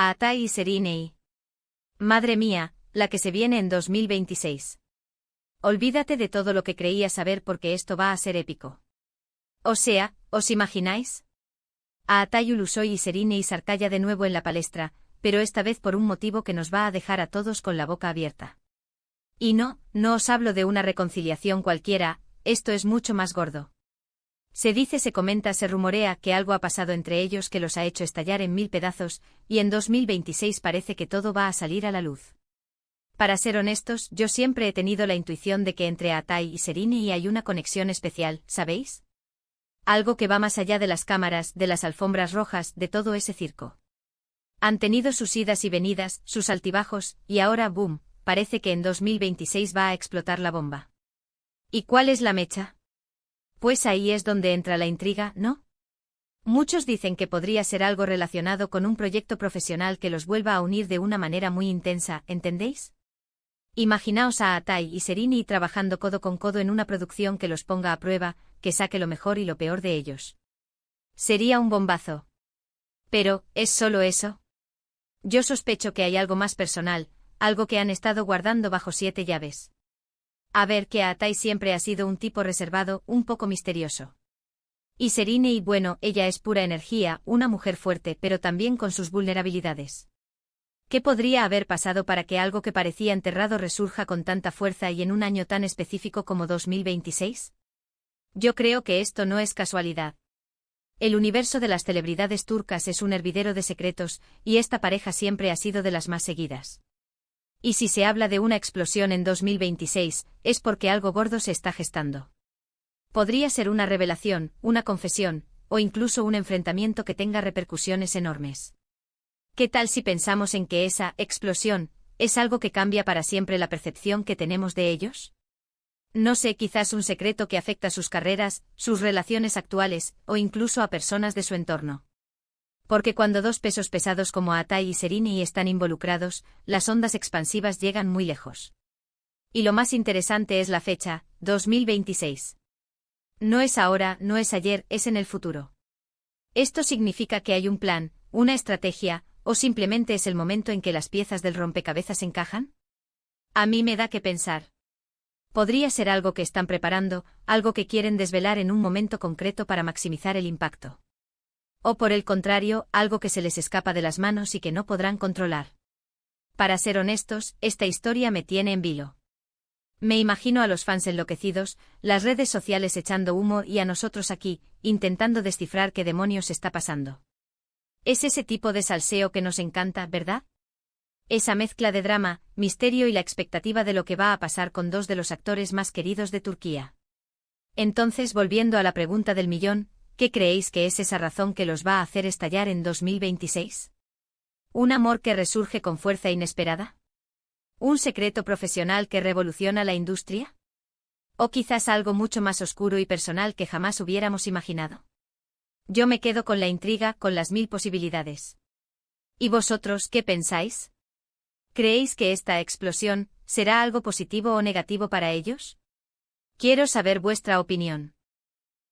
A Atay y Serinei. Madre mía, la que se viene en 2026. Olvídate de todo lo que creías saber porque esto va a ser épico. O sea, ¿os imagináis? A Atay Ulusoy y Serinei Sarkaya de nuevo en la palestra, pero esta vez por un motivo que nos va a dejar a todos con la boca abierta. Y no os hablo de una reconciliación cualquiera, esto es mucho más gordo. Se dice, se comenta, se rumorea que algo ha pasado entre ellos que los ha hecho estallar en 1000 pedazos, y en 2026 parece que todo va a salir a la luz. Para ser honestos, yo siempre he tenido la intuición de que entre Atay y Serinei hay una conexión especial, ¿sabéis? Algo que va más allá de las cámaras, de las alfombras rojas, de todo ese circo. Han tenido sus idas y venidas, sus altibajos, y ahora, boom, parece que en 2026 va a explotar la bomba. ¿Y cuál es la mecha? Pues ahí es donde entra la intriga, ¿no? Muchos dicen que podría ser algo relacionado con un proyecto profesional que los vuelva a unir de una manera muy intensa, ¿entendéis? Imaginaos a Atay y Serinei trabajando codo con codo en una producción que los ponga a prueba, que saque lo mejor y lo peor de ellos. Sería un bombazo. Pero, ¿es solo eso? Yo sospecho que hay algo más personal, algo que han estado guardando bajo 7 llaves. A ver, que Atay siempre ha sido un tipo reservado, un poco misterioso. Y Serinei, bueno, ella es pura energía, una mujer fuerte, pero también con sus vulnerabilidades. ¿Qué podría haber pasado para que algo que parecía enterrado resurja con tanta fuerza y en un año tan específico como 2026? Yo creo que esto no es casualidad. El universo de las celebridades turcas es un hervidero de secretos, y esta pareja siempre ha sido de las más seguidas. Y si se habla de una explosión en 2026, es porque algo gordo se está gestando. Podría ser una revelación, una confesión, o incluso un enfrentamiento que tenga repercusiones enormes. ¿Qué tal si pensamos en que esa explosión es algo que cambia para siempre la percepción que tenemos de ellos? No sé, quizás un secreto que afecta sus carreras, sus relaciones actuales, o incluso a personas de su entorno. Porque cuando dos pesos pesados como Atay y Serinei están involucrados, las ondas expansivas llegan muy lejos. Y lo más interesante es la fecha, 2026. No es ahora, no es ayer, es en el futuro. ¿Esto significa que hay un plan, una estrategia, o simplemente es el momento en que las piezas del rompecabezas encajan? A mí me da que pensar. Podría ser algo que están preparando, algo que quieren desvelar en un momento concreto para maximizar el impacto. O por el contrario, algo que se les escapa de las manos y que no podrán controlar. Para ser honestos, esta historia me tiene en vilo. Me imagino a los fans enloquecidos, las redes sociales echando humo y a nosotros aquí, intentando descifrar qué demonios está pasando. Es ese tipo de salseo que nos encanta, ¿verdad? Esa mezcla de drama, misterio y la expectativa de lo que va a pasar con dos de los actores más queridos de Turquía. Entonces, volviendo a la pregunta del millón, ¿qué creéis que es esa razón que los va a hacer estallar en 2026? ¿Un amor que resurge con fuerza inesperada? ¿Un secreto profesional que revoluciona la industria? ¿O quizás algo mucho más oscuro y personal que jamás hubiéramos imaginado? Yo me quedo con la intriga, con las 1000 posibilidades. ¿Y vosotros qué pensáis? ¿Creéis que esta explosión será algo positivo o negativo para ellos? Quiero saber vuestra opinión.